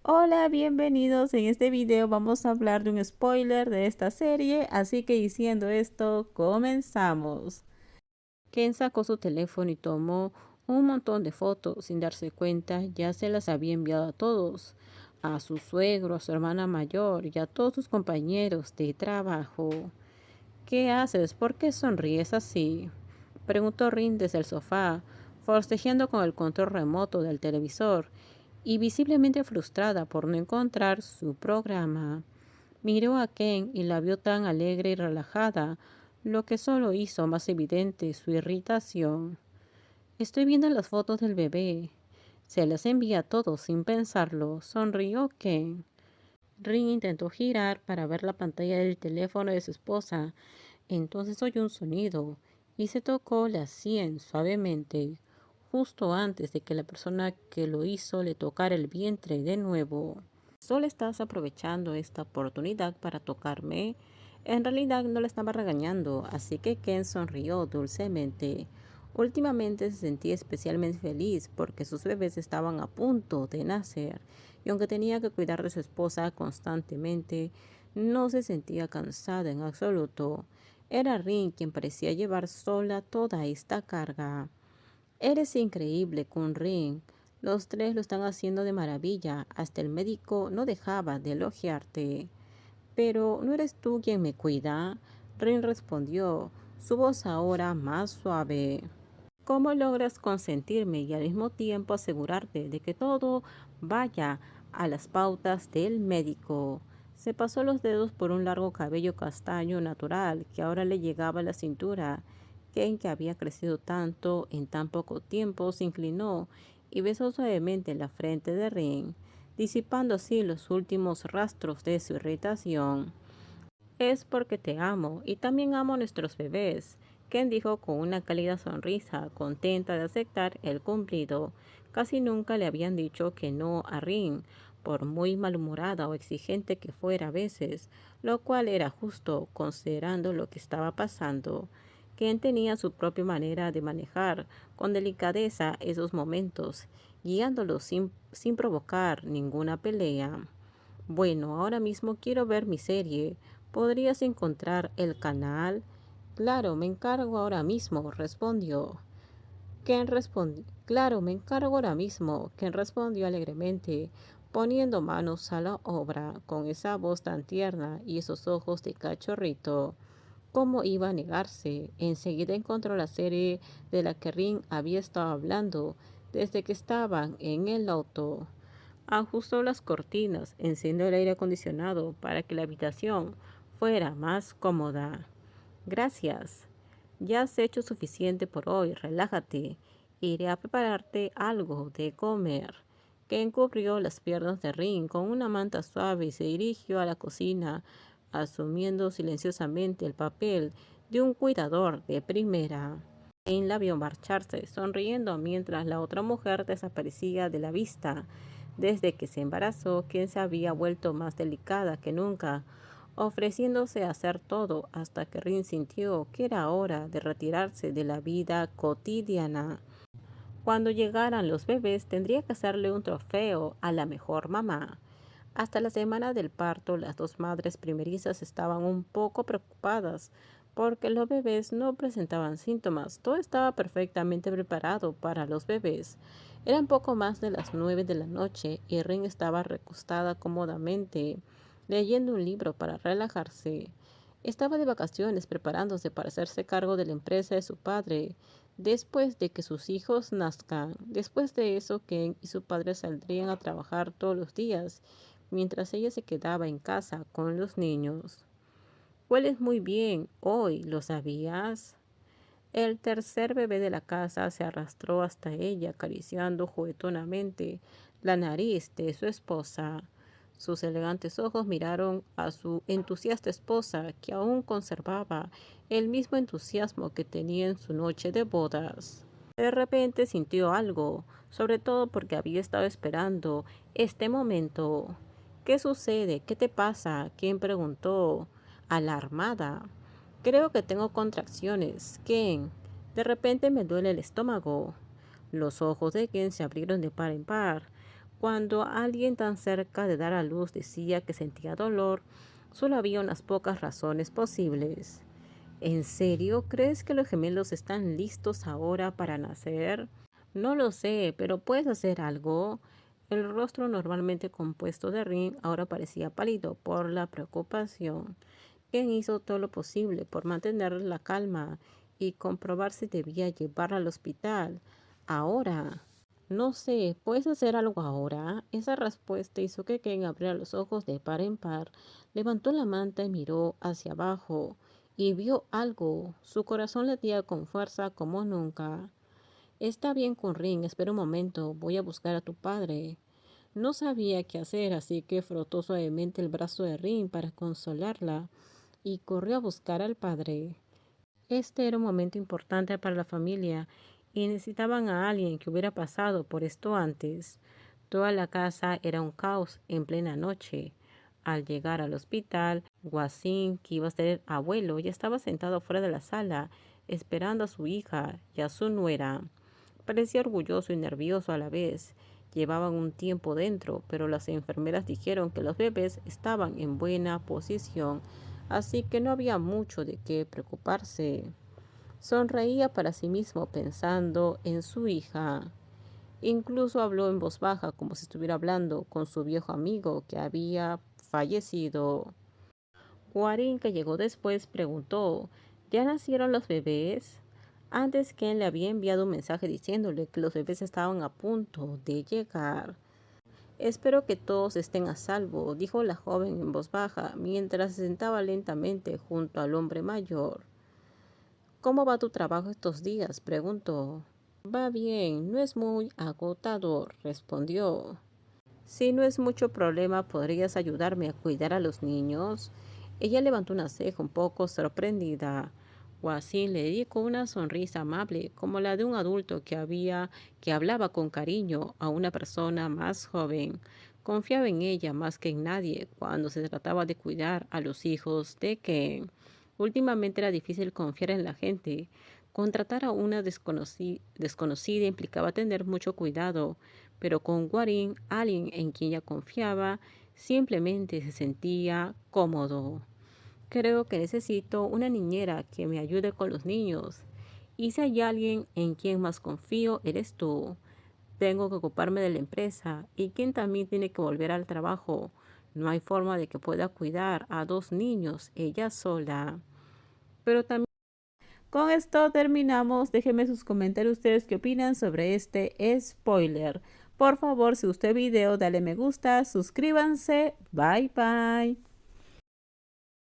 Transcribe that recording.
Hola, bienvenidos. En este video vamos a hablar de un spoiler de esta serie, así que diciendo esto, comenzamos. Ken sacó su teléfono y tomó un montón de fotos. Sin darse cuenta, ya se las había enviado a todos, a su suegro, a su hermana mayor y a todos sus compañeros de trabajo. ¿Qué haces? ¿Por qué sonríes así?, preguntó Rin desde el sofá, forcejeando con el control remoto del televisor y visiblemente frustrada por no encontrar su programa. Miró a Ken y la vio tan alegre y relajada, lo que solo hizo más evidente su irritación. Estoy viendo las fotos del bebé. Se las envía a todos sin pensarlo, sonrió Ken. Rin intentó girar para ver la pantalla del teléfono de su esposa. Entonces oyó un sonido y se tocó la sien suavemente, justo antes de que la persona que lo hizo le tocara el vientre de nuevo. Solo estás aprovechando esta oportunidad para tocarme. En realidad no le estaba regañando, así que Ken sonrió dulcemente. Últimamente se sentía especialmente feliz porque sus bebés estaban a punto de nacer, y aunque tenía que cuidar de su esposa constantemente, no se sentía cansada en absoluto. Era Rin quien parecía llevar sola toda esta carga. Eres increíble, Rin. Los tres lo están haciendo de maravilla. Hasta el médico no dejaba de elogiarte. Pero ¿no eres tú quien me cuida?, Rin respondió, su voz ahora más suave. ¿Cómo logras consentirme y al mismo tiempo asegurarte de que todo vaya a las pautas del médico? Se pasó los dedos por un largo cabello castaño natural que ahora le llegaba a la cintura. Ken, que había crecido tanto en tan poco tiempo, se inclinó y besó suavemente la frente de Rin, disipando así los últimos rastros de su irritación. Es porque te amo y también amo a nuestros bebés, Ken dijo con una cálida sonrisa, contenta de aceptar el cumplido. Casi nunca le habían dicho que no a Rin, por muy malhumorada o exigente que fuera a veces, lo cual era justo considerando lo que estaba pasando. Ken tenía su propia manera de manejar con delicadeza esos momentos, guiándolos sin provocar ninguna pelea. Bueno, ahora mismo quiero ver mi serie. ¿Podrías encontrar el canal? Claro, me encargo ahora mismo, respondió. Ken respondió. Claro, me encargo ahora mismo, Ken respondió alegremente, poniendo manos a la obra, con esa voz tan tierna y esos ojos de cachorrito. ¿Cómo iba a negarse? Enseguida encontró la serie de la que Rin había estado hablando desde que estaban en el auto. Ajustó las cortinas, encendió el aire acondicionado para que la habitación fuera más cómoda. Gracias. Ya has hecho suficiente por hoy, relájate. Iré a prepararte algo de comer. Ken cubrió las piernas de Rin con una manta suave y se dirigió a la cocina, asumiendo silenciosamente el papel de un cuidador de primera. Ken la vio marcharse, sonriendo mientras la otra mujer desaparecía de la vista. Desde que se embarazó, Ken se había vuelto más delicada que nunca, ofreciéndose a hacer todo hasta que Rin sintió que era hora de retirarse de la vida cotidiana. Cuando llegaran los bebés, tendría que hacerle un trofeo a la mejor mamá. Hasta la semana del parto, las dos madres primerizas estaban un poco preocupadas porque los bebés no presentaban síntomas. Todo estaba perfectamente preparado para los bebés. Eran poco más de las 9 de la noche y Rin estaba recostada cómodamente, leyendo un libro para relajarse. Estaba de vacaciones preparándose para hacerse cargo de la empresa de su padre después de que sus hijos nazcan. Después de eso, Ken y su padre saldrían a trabajar todos los días, mientras ella se quedaba en casa con los niños. Hueles muy bien hoy, ¿lo sabías? El tercer bebé de la casa se arrastró hasta ella, acariciando juguetonamente la nariz de su esposa. Sus elegantes ojos miraron a su entusiasta esposa, que aún conservaba el mismo entusiasmo que tenía en su noche de bodas. De repente sintió algo, sobre todo porque había estado esperando este momento. ¿Qué sucede? ¿Qué te pasa? ¿Quién preguntó, alarmada? Creo que tengo contracciones. Ken, de repente me duele el estómago. Los ojos de Ken se abrieron de par en par. Cuando alguien tan cerca de dar a luz decía que sentía dolor, solo había unas pocas razones posibles. ¿En serio crees que los gemelos están listos ahora para nacer? No lo sé, pero ¿puedes hacer algo? El rostro normalmente compuesto de Rin ahora parecía pálido por la preocupación. Ken hizo todo lo posible por mantener la calma y comprobar si debía llevarla al hospital. Ahora. No sé, ¿puedes hacer algo ahora? Esa respuesta hizo que Ken abriera los ojos de par en par, levantó la manta y miró hacia abajo y vio algo. Su corazón latía con fuerza como nunca. Está bien con Rin, espera un momento, voy a buscar a tu padre. No sabía qué hacer, así que frotó suavemente el brazo de Rin para consolarla y corrió a buscar al padre. Este era un momento importante para la familia y necesitaban a alguien que hubiera pasado por esto antes. Toda la casa era un caos en plena noche. Al llegar al hospital, Wasim, que iba a ser abuelo, ya estaba sentado fuera de la sala, esperando a su hija y a su nuera. Parecía orgulloso y nervioso a la vez. Llevaban un tiempo dentro, pero las enfermeras dijeron que los bebés estaban en buena posición, así que no había mucho de qué preocuparse. Sonreía para sí mismo pensando en su hija. Incluso habló en voz baja como si estuviera hablando con su viejo amigo que había fallecido. Guarín, que llegó después, preguntó, ¿ya nacieron los bebés? Antes Ken le había enviado un mensaje diciéndole que los bebés estaban a punto de llegar. Espero que todos estén a salvo, dijo la joven en voz baja, mientras se sentaba lentamente junto al hombre mayor. ¿Cómo va tu trabajo estos días?, preguntó. Va bien, no es muy agotador, respondió. Si no es mucho problema, ¿podrías ayudarme a cuidar a los niños? Ella levantó una ceja un poco sorprendida. Wasim le dedicó una sonrisa amable, como la de un adulto que hablaba con cariño a una persona más joven. Confiaba en ella más que en nadie cuando se trataba de cuidar a los hijos de Ken. Últimamente era difícil confiar en la gente. Contratar a una desconocida implicaba tener mucho cuidado, pero con Guarín, alguien en quien ella confiaba, simplemente se sentía cómodo. Creo que necesito una niñera que me ayude con los niños. Y si hay alguien en quien más confío, eres tú. Tengo que ocuparme de la empresa y quien también tiene que volver al trabajo. No hay forma de que pueda cuidar a dos niños ella sola. Pero también con esto terminamos. Déjenme sus comentarios ustedes qué opinan sobre este spoiler. Por favor, si gustó el video, dale me gusta, suscríbanse. Bye bye.